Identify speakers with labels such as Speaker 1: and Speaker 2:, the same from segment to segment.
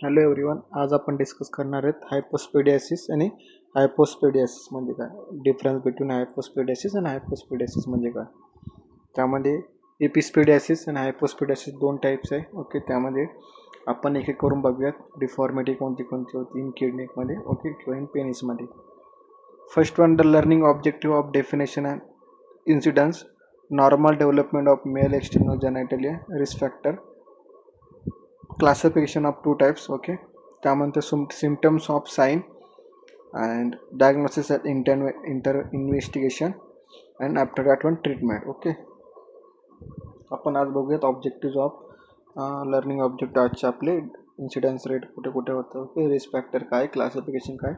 Speaker 1: Hello everyone, आज आपण discuss करणार आहेत हायपोस्पिडियासिस आणि हायपोस्पिडियासिस म्हणजे काय, डिफरन्स बिटवीन हायपोस्पिडियासिस आणि हायपोस्पिडियासिस म्हणजे काय. त्यामध्ये एपिस्पिडियासिस आणि हायपोस्पिडियासिस दोन टाईप्स आहे. ओके, त्यामध्ये आपण एक एक करून बघूयात. डिफॉर्मिटी कोणती कोणती होती इन किडनीमध्ये, ओके, किंवा इन पेनिसमध्ये. First one, the learning objective of definition and incidence, normal development of male external genitalia, risk factor, classification of two types. Okay, त्यामध्ये symptoms of sign and diagnosis and investigation and after that one treatment. Okay, आपण आज बघूयात objective of learning objective आजचे आपले. Incidence rate कुठे कुठे होतं, okay, risk factor काय, क्लासिफिकेशन काय,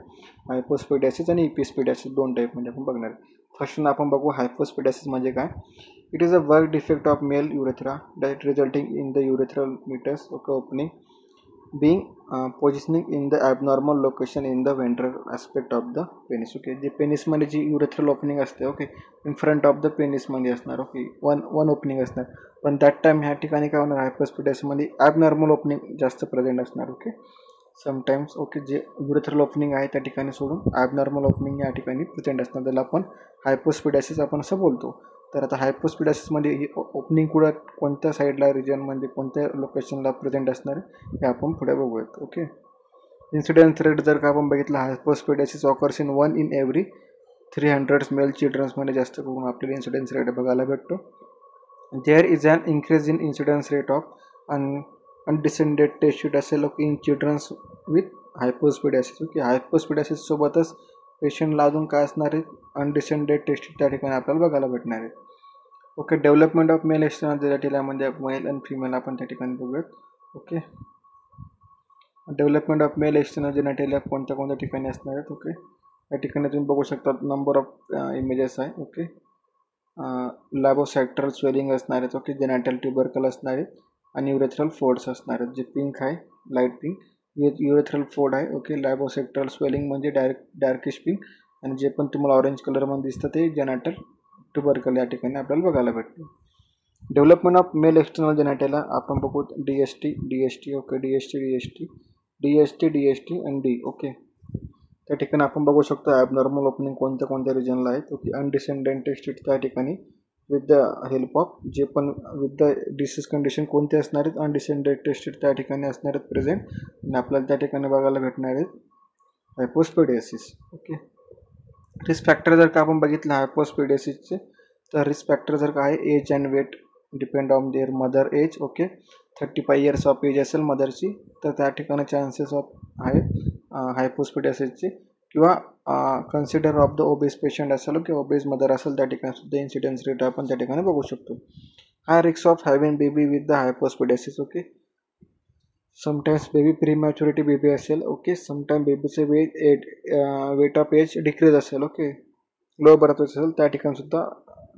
Speaker 1: हायपोस्पिडियासिस आणि इपिस्पिडियासिस दोन टाईपमध्ये आपण बघणार. फर्स्ट आपण बघू हायपोस्पिडियासिस म्हणजे काय. It is a work defect of male urethra that resulting in the urethral meters, okay, opening being positioning in the abnormal location in the ventral aspect of the penis. Okay, जे पेनिसमध्ये जी urethral opening असते, okay, in front of the पेनिसमध्ये असणार, okay, one opening असणार. पण that time ह्या ठिकाणी काय होणार, हायपोस्पिडियासिसमध्ये ॲबनॉर्मल ओपनिंग जास्त प्रेझेंट असणार. ओके, समटाईम्स, ओके, जे युरेथ्रल ओपनिंग आहे त्या ठिकाणी सोडून ॲबनॉर्मल ओपनिंग या ठिकाणी प्रेझेंट असणार, त्याला आपण हायपोस्पिडियासिस आपण असं बोलतो. तर आता हायपोस्पिडियासिसमध्ये ओपनिंग कुठं कोणत्या साईडला, रिजनमध्ये कोणत्या लोकेशनला प्रेझेंट असणार हे आपण पुढे बघूयात. ओके, इन्सिडेन्स रेट जर का आपण बघितलं, hypospadias occurs in 1 in every 300 male चिल्ड्रन्समध्ये जास्त करून आपल्याला इन्सिडेन्स रेट बघायला भेटतो. There is an increase in incidence rate of undescended testis असेल, okay, in childrens with hypospadias. Okay, hypospadias सोबतच पेशंटला अजून काय असणार आहे, अनडिसेंडेड टेस्टिट त्या ठिकाणी आपल्याला बघायला भेटणार आहे. Okay, development of male external genitalia म्हणजे मेल आणि फिमेल आपण त्या ठिकाणी बघूयात. Okay, development of male external genitalia कोणत्या कोणत्या ठिकाणी असणार आहेत. ओके, या ठिकाणी तुम्ही बघू शकता नंबर ऑफ इमेजेस आहे. ओके, लॅबोसेक्टरल स्वेलिंग असणार आहेत, ओके, जेनायटल ट्युबरकल असणार आहेत आणि युरेथ्रल फोर्ड्स असणार आहेत. जे पिंक आहे, लाईट पिंक, युरेथ्रल फोर्ड आहे. ओके, लॅबोसेक्टरल स्वेलिंग म्हणजे डार्किश पिंक, आणि जे पण तुम्हाला ऑरेंज कलरमध्ये दिसतं ते जेनायटल ट्युबरकल या ठिकाणी आपल्याला बघायला भेटते. डेव्हलपमेंट ऑफ मेल एक्सटर्नल जेनायटलिया आपण बघू DST, ओके, DST आणि D. ओके, त्या ठिकाणी आपण बघू शकतो ॲबनॉर्मल ओपनिंग कोणत्या कोणत्या रिजनला आहेत. ओके, अनडिसेंडेड टेस्टिट त्या ठिकाणी विथ द हेल्प ऑफ, जे पण विथ द डिसीज कंडिशन कोणते असणार आहेत, अनडिसेंडेड टेस्टिट त्या ठिकाणी असणार आहेत प्रेझेंट, आणि आपल्याला त्या ठिकाणी बघायला भेटणार आहेत हायपोस्पिडियासिस. ओके, रिस्क फॅक्टर जर का आपण बघितलं हायपोस्पिडियासिसचे, तर रिस्क फॅक्टर जर का आहे age and weight depend on their mother age. Okay, 35 years of age असेल मदरची, तर त्या ठिकाणी चान्सेस ऑफ आहेत हायपोस्पिडियासिसचे. किंवा consider of the obese patient असेल, किंवा ओबेस मदर असेल, त्या ठिकाणी सुद्धा इन्सिडेन्स रेट आपण त्या ठिकाणी बघू शकतो. High risk of having baby with the hypospadias. Okay, sometimes baby prematurity baby असेल, ओके, समटाईम बेबीचे वेट ऑफ एज डिक्रीज असेल, ओके, लो बर्थ असेल, त्या ठिकाणी सुद्धा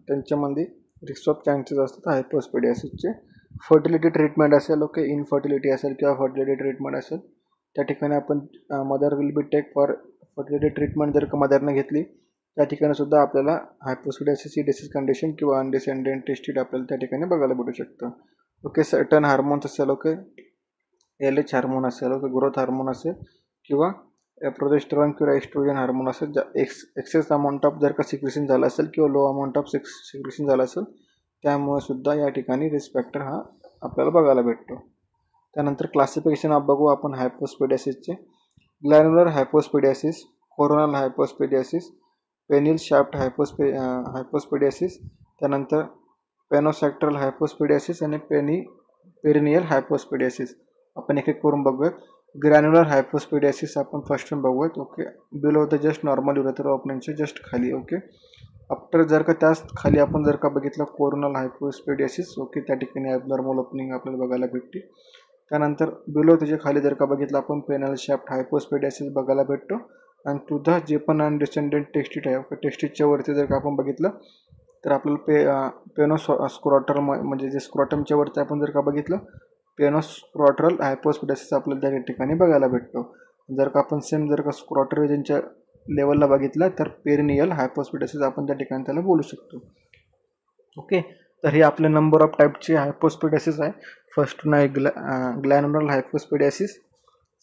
Speaker 1: त्यांच्यामध्ये रिस्क ऑफ चान्सेस असतात हायपोस्पिडियासिसचे. फर्टिलिटी ट्रीटमेंट असेल, ओके, इनफर्टिलिटी असेल किंवा फर्टिलिटी ट्रीटमेंट असेल, त्या ठिकाणी आपण mother will be take for fertility treatment जर का मदरनं घेतली, त्या ठिकाणी सुद्धा आपल्याला हायपोस्पिडियासिस ही डिसीज कंडिशन किंवा अनडिसेंडेड टेस्टिट आपल्याला त्या ठिकाणी बघायला भेटू शकतं. ओके, सर्टन हार्मोन्स असेल, ओके, LH हार्मोन असेल, ओके, ग्रोथ हार्मोन असेल, किंवा प्रोजेस्टेरॉन किंवा एस्ट्रोजन हार्मोन असेल, एक्सेस अमाऊंट ऑफ जर का सिक्रेशन झाला असेल किंवा लो अमाऊंट ऑफ सिक्रेशन झाला असेल, त्यामुळे सुद्धा या ठिकाणी रिस्क फॅक्टर हा आपल्याला बघायला भेटतो. त्यानंतर क्लासिफिकेशन ऑफ बघू आपण हायपोस्पिडियासिसचे. ग्लॅन्युलर हायपोस्पिडियासिस, कोरोनल हायपोस्पिडियासिस, पेनिल शाफ्ट हायपोस्पिडियासिस, त्यानंतर पेनोसेक्टरल हायपोस्पिडियासिस आणि पेरिनियल हायपोस्पिडियासिस. आपण एक एक करून बघूयात. ग्रॅन्युलर हायपोस्पिडियासिस आपण फर्स्ट बघूयात. Okay, below the just normal urethral ओपनिंगच्या जस्ट खाली. ओके, आफ्टर जर का त्याच खाली आपण जर का बघितलं कोरोनल हायपोस्पिडियासिस, ओके, त्या ठिकाणी ॲबनॉर्मल ओपनिंग आपल्याला बघायला भेटते. त्यानंतर बिलो त्याच्या खाली जर का बघितलं आपण पेनल शाफ्ट हायपोस्पिडियासिस बघायला भेटतो. आणि तुझा जे पण अनडिसेंडेड टेस्टिट आहे, ओके, टेस्टिटच्या वरती जर का आपण बघितलं तर आपल्याला पेनोस्क्रॉटल म्हणजे जे स्क्रॉटमच्या वरती आपण जर का बघितलं पेनोस्क्रॉटल हायपोस्पिडियासिस आपल्याला त्या ठिकाणी बघायला भेटतो. जर का आपण सेम जर का स्क्रॉटल रिजनच्या लेवलला बघितलं तर पेरिनियल हायपोस्पिडियासिस आपण त्या ठिकाणी त्याला बोलू शकतो. ओके, तर हे आपले नंबर ऑफ टाईपचे हायपोस्पिडियासिस आहे. फर्स्ट आहे ग्लॅन्युलर हायपोस्पिडियासिस,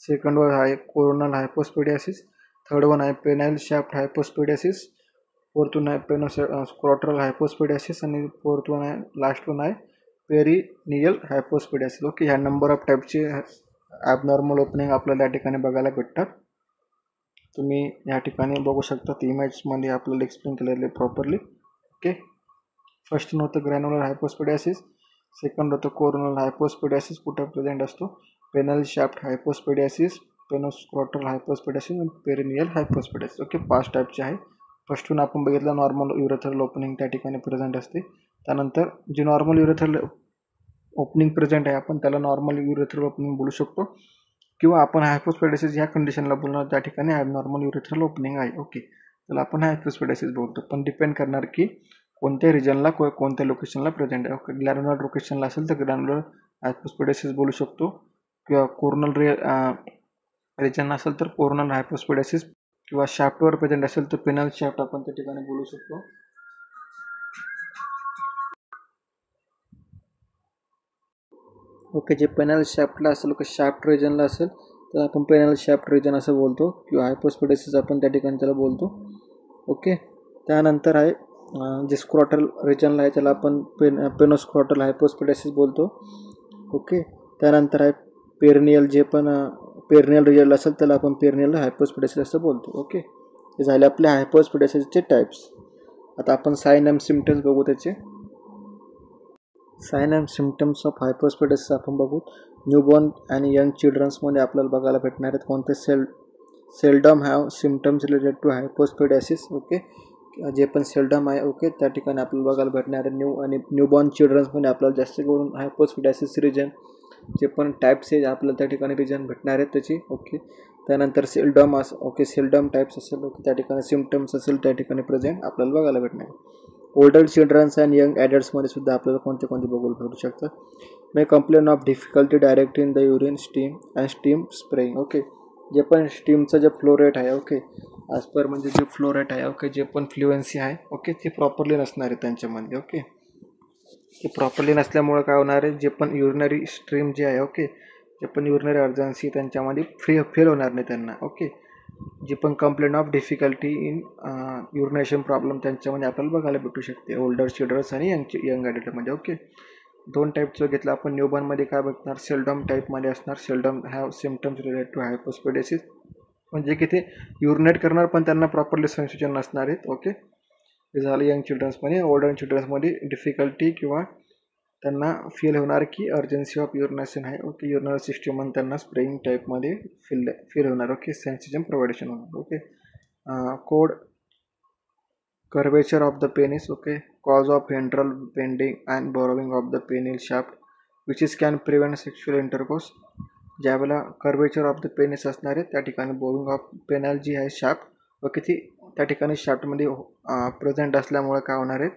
Speaker 1: सेकंड वन आहे कोरोनल हायपोस्पिडियासिस, थर्ड वन आहे पेनाइल शाफ्ट हायपोस्पिडियासिस, फोर्थ वन आहे पेनोस्क्रोटल हायपोस्पिडियासिस आणि फोर्थ वन आहे लास्ट वन आहे पेरिनियल हायपोस्पिडियासिस. ओके, ह्या नंबर ऑफ टाईपचे ॲबनॉर्मल ओपनिंग आपल्याला या ठिकाणी बघायला भेटतात. तुम्ही या ठिकाणी बघू शकता इमेजमध्ये आपल्याला एक्सप्लेन केलेले प्रॉपरली. ओके, फर्स्ट होतं ग्रॅन्युलर हायपोस्पिडियासिस, सेकंड होतं कोरोनल हायपोस्पिडियासिस कुठं प्रेझेंट असतो, पेनल शाफ्ट हायपोस्पिडियासिस, पेनोस्क्रोटल हायपोस्पिडियासिस आणि पेरिनियल हायपोस्पिडियासिस. ओके, 5 टाईपचे आहे. फर्स्ट वन आपण बघितलं नॉर्मल युरेथ्रल ओपनिंग त्या ठिकाणी प्रेझेंट असते. त्यानंतर जे नॉर्मल युरेथ्रल ओपनिंग प्रेझेंट आहे आपण त्याला नॉर्मल युरेथ्रल ओपनिंग बोलू शकतो, किंवा आपण हायपोस्पिडियासिस ह्या कंडिशनला बोलणार त्या ठिकाणी ॲबनॉर्मल युरेथ्रल ओपनिंग आहे. ओके, त्याला आपण हायपोस्पिडियासिस बोलतो, पण डिपेंड करणार की कोणत्या रिजनला कोणत्या लोकेशनला प्रेझेंट आहे. ओके, ग्रॅन्युलर लोकेशनला असेल तर ग्रॅन्युलर हायपोस्पिडियासिस बोलू शकतो, किंवा कोरोनल रिजन असेल तर कोरोनल हायपोस्पिडियासिस, किंवा शाफ्टवर प्रेझेंट असेल तर पेनल शाफ्ट आपण त्या ठिकाणी बोलू शकतो. ओके, जे पेनल शाफ्टला असेल किंवा शाफ्ट रिजनला असेल तर आपण पेनल शाफ्ट रिजन असं बोलतो, किंवा हायपोस्पिडियासिस आपण त्या ठिकाणी त्याला बोलतो. ओके, त्यानंतर आहे जे स्क्रोटल रिजनला आहे त्याला आपण पेनोस्क्रोटल हायपोस्पिडियासिस बोलतो. ओके, त्यानंतर आहे पेरिनियल, जे पण पेरिनियल रिजनला असेल त्याला आपण पेरिनियल हायपोस्पिडियासिस असं बोलतो. ओके, हे झाले आपले हायपोस्पिडियासिसचे टाईप्स. आता आपण साइन अँड सिम्पटम्स बघू त्याचे. साइन अँड सिम्पटम्स ऑफ हायपोस्पिडियासिस आपण बघू. न्यूबॉर्न आणि यंग चिल्ड्रन्समध्ये आपल्याला बघायला भेटणार आहेत कोणते seldom have symptoms related to hypospadias. Okay, जे पण सेल्डम आहे ओके त्या ठिकाणी आपल्याला बघायला भेटणार आहे. न्यूबॉर्न चिल्ड्रन्समध्ये आपल्याला जास्त करून हायपोस्पिडियासिस रिजन जे पण टाईप्स आहे आपल्याला त्या ठिकाणी रिजन भेटणार आहेत त्याची. ओके, त्यानंतर सेल्डम ओके सेल्डम टाईप्स असेल ओके त्या ठिकाणी सिम्पटम्स असेल त्या ठिकाणी प्रेझेंट आपल्याला बघायला भेटणार आहे. ओल्डर चिल्ड्रन्स अँड यंग ॲडल्ट्समध्ये सुद्धा आपल्याला कोणते बघायला भेटू शकतात. May complain of difficulty direct in the urine steam and steam spraying. Okay, जे पण स्टीमचं जे फ्लो रेट आहे ओके ॲज पर म्हणजे जे फ्लो रेट आहे ओके जे पण फ्लुएन्सी आहे ओके ते प्रॉपरली नसणार आहे त्यांच्यामध्ये. ओके, ते प्रॉपरली नसल्यामुळे काय होणार आहे, जे पण युरिनरी स्ट्रीम जे आहे ओके जे पण युरिनरी अर्जन्सी त्यांच्यामध्ये फेल होणार नाही त्यांना. ओके, जी पण complaint of difficulty in urination problem त्यांच्यामध्ये आपल्याला बघायला भेटू शकते ओल्डर चिल्ड्रन्स आणि यंग ॲडल्टमध्ये. ओके, 2 टाईपचं घेतलं आपण. न्यूबॉर्नमध्ये काय बघणार, सेल्डम टाईपमध्ये असणार. Seldom have symptoms related to hypospadias, म्हणजे की ते युरिनेट करणार पण त्यांना प्रॉपरली सेन्सेशन नसणार आहेत. ओके, हे झालं यंग चिल्ड्रन्समध्ये. ओल्डर चिल्ड्रन्समध्ये डिफिकल्टी किंवा त्यांना फील होणार की अर्जन्सी ऑफ युरिनेशन आहे. ओके, युरिनरी सिस्टम आणि त्यांना स्प्रेइंग टाईपमध्ये फील होणार. ओके, सेन्सेशन प्रोव्हायडेशन होणार. Okay, cord curvature of the penis. Okay, cause of ventral bending and borrowing of the penile shaft which is can prevent sexual intercourse. ज्यावेळेला curvature of the penis असणार आहे त्या ठिकाणी बोविंग of penal जी आहे shaft okay ती त्या ठिकाणी शाफ्टमध्ये present असल्यामुळे काय होणार आहे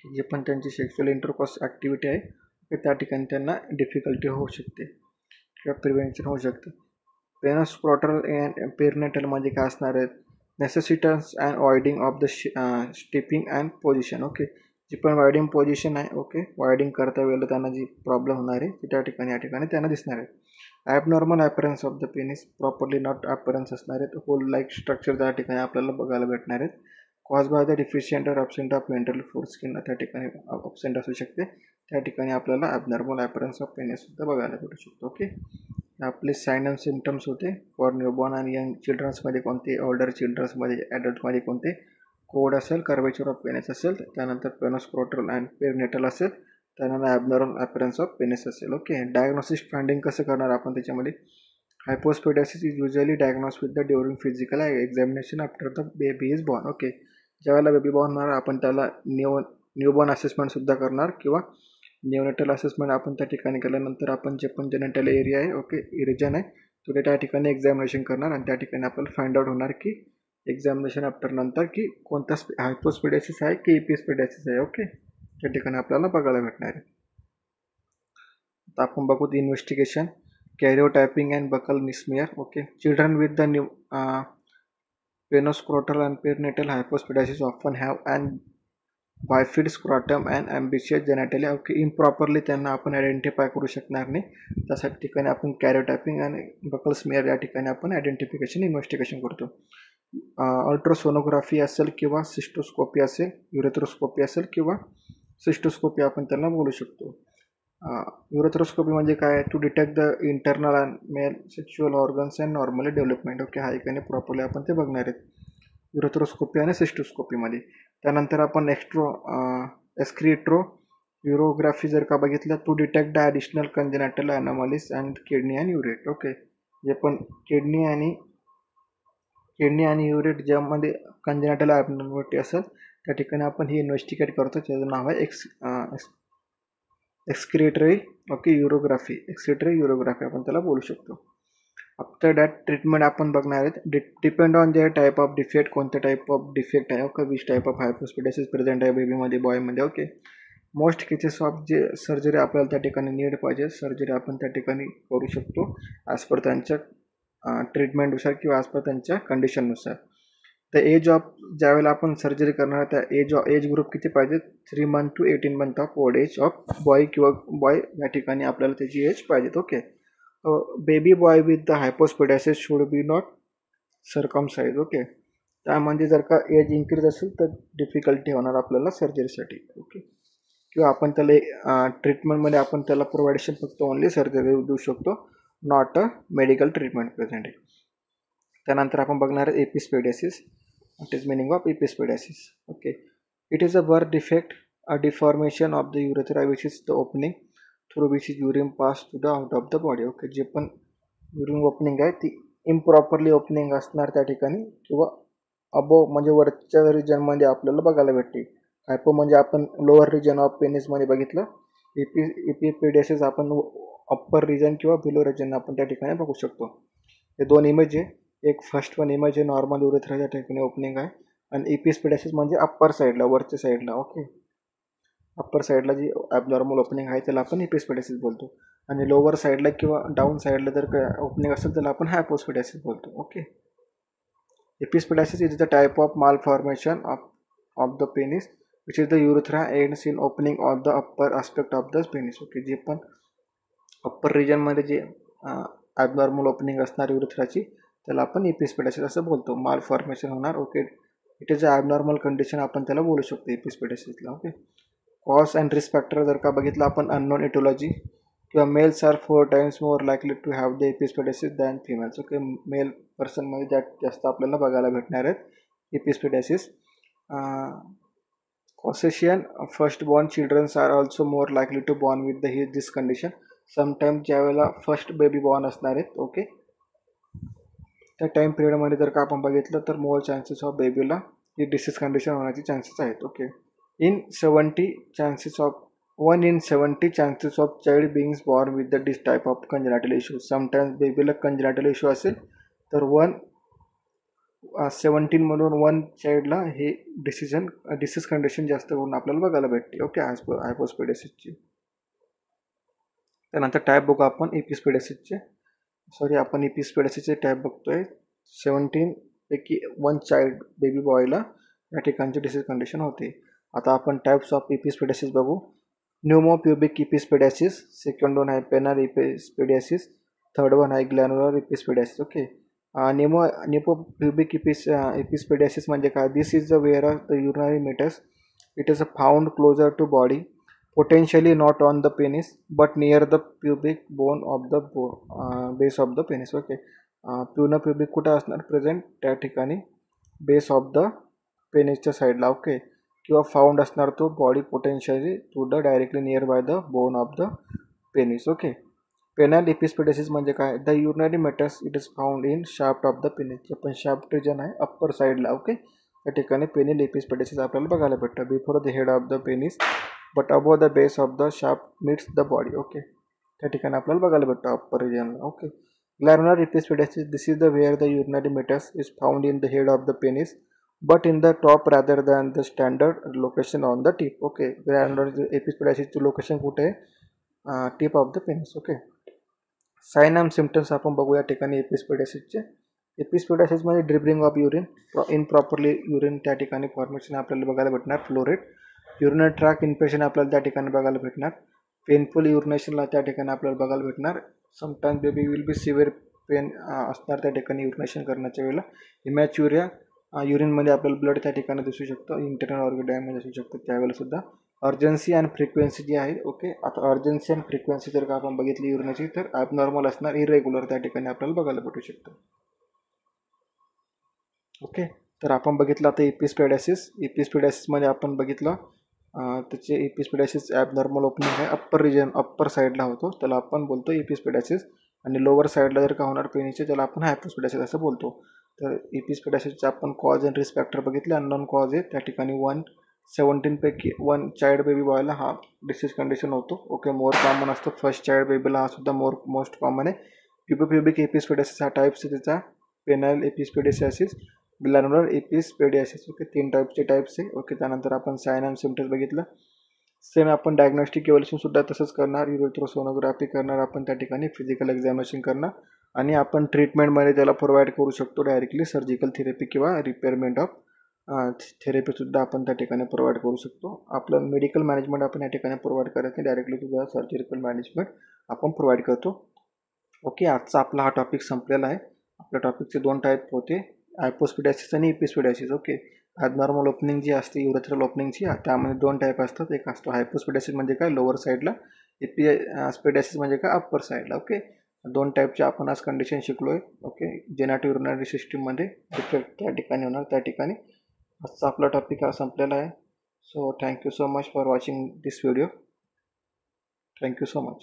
Speaker 1: की जे पण त्यांची सेक्शुअल इंटरकोर्स ॲक्टिव्हिटी आहे ते त्या ठिकाणी त्यांना डिफिकल्टी होऊ शकते किंवा प्रिव्हेंशन होऊ शकते. पेनोस्क्रोटल अँड पेरिनेटलमध्ये काय असणार आहेत, नेसेसिटन्स अँड वायडिंग ऑफ द स्टिपिंग अँड पोझिशन. ओके, जी पण वायडिंग पोझिशन आहे ओके वायडिंग करता वेळेला त्यांना जी प्रॉब्लेम होणार आहे ती त्या ठिकाणी या ठिकाणी त्यांना दिसणार आहे. Abnormal appearance of the penis properly not appearance असणार आहेत. होल लाईक स्ट्रक्चर त्या ठिकाणी आपल्याला बघायला भेटणार आहेत. कॉज बाय द डिफिशियंट और अब्सेंट ऑफ व्हेंट्रल फोरस्किन त्या ठिकाणी अब्सेंट असू शकते. त्या ठिकाणी आपल्याला ॲबनॉर्मल अपरन्स ऑफ पेनिससुद्धा बघायला भेटू शकतो. ओके, आपले साइन अँड सिम्पटम्स होते फॉर न्यूबॉर्न आणि यंग चिल्ड्रन्समध्ये कोणते, ओल्डर चिल्ड्रन्समध्ये ॲडल्टमध्ये कोणते, कोड असेल, कर्वेचर ऑफ पेनिस असेल, त्यानंतर पेनोस्क्रोटल अँड पेरिनेटल असेल, त्यानंतर ॲबनॉर्मल अपरन्स ऑफ पेनिस असेल. ओके, डायग्नोसिस फाइंडिंग कसं करणार आपण त्याच्यामध्ये. Hypospadias is usually diagnose with the during physical examination after the baby is born. Okay, ज्यावेळेला बेबी बॉर्न होणार आपण त्याला न्यूबॉर्न असेसमेंटसुद्धा करणार किंवा न्यूनेटल असेसमेंट आपण त्या ठिकाणी केल्यानंतर आपण जे पण जेनेटल एरिया आहे ओके रिजन आहे तो त्या ठिकाणी एक्झामिनेशन करणार आणि त्या ठिकाणी आपल्याला फाइंड आउट होणार की एक्झामिनेशन आफ्टर नंतर की कोणता हायपोस्पिडियासिस आहे की एपिस्पिडियासिस आहे. ओके, त्या ठिकाणी आपल्याला बघायला भेटणार आहे. आता आपण बघू investigation, karyotyping and buccal smear. Okay, children with the penoscrotal and perineal hypospadias often have and bifid scrotum and ambiguous genitalia. Okay, improperly त्यांना आपण आयडेंटिफाय करू शकणार नाही. त्या ठिकाणी आपण कॅरियोटायपिंग आणि बकल स्मिअर या ठिकाणी आपण आयडेंटिफिकेशन इन्व्हेस्टिगेशन करतो. अल्ट्रासोनोग्राफी असेल किंवा सिस्टोस्कोपी असेल, युरेथ्रोस्कोपी असेल किंवा सिस्टोस्कोपी आपण त्यांना बोलू शकतो. युरेथ्रोस्कोपी म्हणजे काय? To detect the internal and male sexual organs and normally development. Okay, हा एकाने प्रॉपरली आपण ते बघणार आहेत युरेथ्रोस्कोपी आणि सिस्टोस्कोपीमध्ये. त्यानंतर आपण एस्क्रिट्रो युरोग्राफी जर का बघितलं, to detect the additional congenital anomalies and kidney and ureter. Okay, जे पण किडनी आणि युरेट ज्यामध्ये कंजेनाटल ॲबनॉर्मॅलिटी असेल त्या ठिकाणी आपण ही इन्व्हेस्टिगेट करतो. त्याचं नाव आहे एक्सक्रिटरी युरोग्राफी आपण त्याला बोलू शकतो. आफ्टर दॅट ट्रीटमेंट आपण बघणार आहेत. Depend on their type of defect, कोणत्या टाईप ऑफ डिफेक्ट आहे. Okay, which type of hypospadias present आहे बेबीमध्ये, बॉयमध्ये. ओके, मोस्ट केसेस ऑफ जे सर्जरी आपल्याला त्या ठिकाणी नीड पाहिजे, सर्जरी आपण त्या ठिकाणी करू शकतो ॲज पर त्यांच्या ट्रीटमेंटनुसार किंवा ॲज पर त्यांच्या कंडिशननुसार. तर एज ऑफ ज्यावेळेला आपण सर्जरी करणार त्या एज ग्रुप किती पाहिजे? 3 month to 18 month of old age of boy किंवा बॉय या ठिकाणी आपल्याला त्याची एज पाहिजेत. Okay, baby boy with the hypospadias should be not circumcise. Okay, त्यामध्ये जर का एज इन्क्रीज असेल तर डिफिकल्टी होणार आपल्याला सर्जरीसाठी. ओके, किंवा आपण त्याला ट्रीटमेंटमध्ये आपण त्याला प्रोव्हायडेशन फक्त ओनली सर्जरी देऊ शकतो, not a medical treatment present आहे. त्यानंतर आपण बघणार आहे epispadias. What is meaning of epispadias? Okay, it is a birth defect, a deformation of the urethra which is the opening through which is urine pass to the out of the body. Okay, जे पण urine opening आहे ती improperly opening असणार त्या ठिकाणी किंवा अबो म्हणजे वरच्या रिजनमध्ये आपल्याला बघायला भेटते. हायपो म्हणजे आपण लोअर रिजन ऑफ पेनिसमध्ये बघितलं. एपिस्पेडियासिस आपण अप्पर रिजन किंवा बिलो रिजन आपण त्या ठिकाणी बघू शकतो. हे दोन इमेज आहे. एक फर्स्ट वन इमेज आहे नॉर्मल युरेथ्राच्या ठिकाणी ओपनिंग आहे आणि एपिस्पेडियासिस म्हणजे अप्पर साईडला, वरच्या साईडला. ओके, अप्पर साईडला जी ॲबनॉर्मल ओपनिंग आहे त्याला आपण एपिस्पेडियासिस बोलतो आणि लोअर साईडला किंवा डाऊन साईडला जर काय ओपनिंग असेल त्याला आपण हायपोस्पेडियासिस बोलतो. Okay, epispadias is the type of malformation of the penis which is the urethra ends in opening of the upper aspect of the penis. Okay, जे पण अप्पर रिजनमध्ये जे ॲबनॉर्मल ओपनिंग असणार युरेथ्राची त्याला आपण एपिस्पेडियासिस असं बोलतो. माल फॉर्मेशन होणार. Okay, it is a abnormal condition आपण त्याला बोलू शकतो एपिस्पेडियासिसला. Okay, cause and risk factor जर का बघितलं आपण अननोन इटोलॉजी किंवा males are 4 times more likely to have the epispadias than females. Okay, male पर्सनमध्ये जास्त आपल्याला बघायला भेटणार आहेत एपिस्पेडियासिस. Caucasian first born childrens are also more likely to born with this condition. Sometimes ज्यावेळेला फर्स्ट बेबी बॉर्न असणार आहेत, ओके, त्या टाईम पिरियडमध्ये जर का आपण बघितलं तर मोर चान्सेस ऑफ बेबीला ही डिसीज कंडिशन होण्याचे चान्सेस आहेत. Okay, 1 in 70 chances of child being born with this type of congenital issue. Sometimes बेबीला congenital issue असेल तर 17 मधून 1 चाइल्डला हे डिसीज कंडिशन जास्त करून आपल्याला बघायला भेटते. ओके, हायपोस्पेडियासिसची. त्यानंतर टाईप बघू आपण एपिस्पेडियासिसचे. आपण एपिस्पेडियासिसचे टाईप बघतोय. 17 पैकी 1 चाइल्ड बेबी बॉयला या ठिकाणची डिसीज कंडिशन होते. आता आपण टाईप्स ऑफ एपिस्पेडियासिस बघू. न्यूमोप्युबिक एपिस्पेडियासिस, सेकंड वन आहे पेनल एपिस्पेडियासिस, थर्ड वन आहे glanular epispadias. Okay, penopubic epispadias म्हणजे काय? This is the where of the urinary meatus. It is a found closer to body, potentially not on the penis but near the pubic bone of the base of the penis. Okay, प्युना pubic कुठे असणार? Present त्या ठिकाणी base of the पेनिसच्या साईडला. Okay, किंवा found असणार तो body potentially to the directly near by the bone of the penis. Okay, penile epispadias म्हणजे काय? The urinary meatus it is found in shaft of the penis. जे पण shaft region आहे upper साईडला. Okay, त्या ठिकाणी पेनिल एपिस्पेडियासिस आपल्याला बघायला भेटतं. Before the head of the penis but above the base of the shaft meets the body. Okay, त्या ठिकाणी आपल्याला बघायला भेटतं upper रिजनला. Okay, glanular epispadias, this is the where the urinary meatus is found in the head of the penis but in the top rather than the standard location on the tip. Okay, glanular एपिस्पेडियासिसची location कुठे आहे? Tip of the penis. Okay, sign and symptoms आपण बघू या ठिकाणी एपिस्पेडियासिसचे. एपिस्पेडियासिसमध्ये dribbling of urine, improperly urine त्या ठिकाणी फॉर्मेशन आपल्याला बघायला भेटणार. Flow rate, urinary tract infection आपल्याला त्या ठिकाणी बघायला भेटणार. पेनफुल युरिनेशनला त्या ठिकाणी आपल्याला बघायला भेटणार. Sometimes baby will be severe pain असणार त्या ठिकाणी युरिनेशन करण्याच्या वेळेला. इमॅच्युरिया युरिनमध्ये आपल्याला ब्लड त्या ठिकाणी दिसू शकतं, इंटरनल ऑर्गन डॅमेज असू शकतं त्यावेळेला सुद्धा. अर्जन्सी अँड फ्रिक्वेन्सी जी आहे, ओके, आता अर्जन्सी अँड फ्रिक्वेन्सी जर का आपण बघितली युरिनची तर ॲबनॉर्मल असणार, इरेग्युलर त्या ठिकाणी आपल्याला बघायला भेटू शकतं. ओके, तर आपण बघितलं आता एपिस्पेडायसिस. एपिस्पेडायसिसमध्ये आपण बघितलं त्याचे एपिस्पेडायसिस ॲबनॉर्मल ओपनिंग आहे, अप्पर रिजन अप्पर साईडला होतो त्याला आपण बोलतो एपिस्पेडायसिस, आणि लोअर साईडला जर का होणार पेनीचे त्याला आपण हायपोस्पेडायसिस असं बोलतो. तर एपिस्पेडायसिसचे आपण कॉज अँड रिस्क फॅक्टर बघितले. अननोन कॉज आहे त्या ठिकाणी 1/17 पैकी 1 चाइल्ड बेबी बॉयला हा डिसीज कंडिशन होतो. ओके, मोर कॉमन असतो फर्स्ट चाइल्ड बेबीला, हा सुद्धा मोस्ट कॉमन आहे. प्युबिक एपिस्पेडायसिस हा टाईप्स आहे त्याचा, पेनाइल एपिस्पेडियासिस, ग्लॅन्युलर एपिस्पेडियासिस. ओके, 3 टाईप्स आहे. ओके, त्यानंतर आपण साइन अँड सिम्पटम्स बघितलं. सेम आपण डायग्नोस्टिक इव्हॅल्युएशन सुद्धा तसंच करणार, युरोथ्रोसोनोग्राफी करणार आपण त्या ठिकाणी, फिजिकल एक्झामिनेशन करणार, आणि आपण ट्रीटमेंटमध्ये त्याला प्रोव्हाइड करू शकतो डायरेक्टली सर्जिकल थेरपी किंवा रिपेअरमेंट ऑफ थेरपीसुद्धा आपण त्या ठिकाणी प्रोव्हाइड करू शकतो. आपलं मेडिकल मॅनेजमेंट आपण या ठिकाणी प्रोव्हाइड करत नाही, डायरेक्टली तुझा सर्जिकल मॅनेजमेंट आपण प्रोव्हाइड करतो. ओके, आजचा आपला हा टॉपिक संपलेला आहे. आपल्या टॉपिकचे 2 टाईप होते, हायपोस्पेडायसिस आणि एपिस्पेडायसिस. ओके, ॲबनॉर्मल ओपनिंग जी असते युरेथ्रल ओपनिंगची, त्यामध्ये 2 टाईप असतात. एक असतो हायपोस्पेडायसिस म्हणजे काय, लोअर साईडला, एपिस्पेडायसिस म्हणजे काय, अप्पर साईडला. ओके, 2 टाईपचे आपण आज कंडिशन शिकलो आहे. ओके, जेनेटिव्ह युरिनरी सिस्टीममध्ये डिफेक्ट त्या ठिकाणी होणार त्या ठिकाणी. आजचा आपला टॉपिक हा संपलेला आहे. So thank you so much for watching this video. Thank you so much.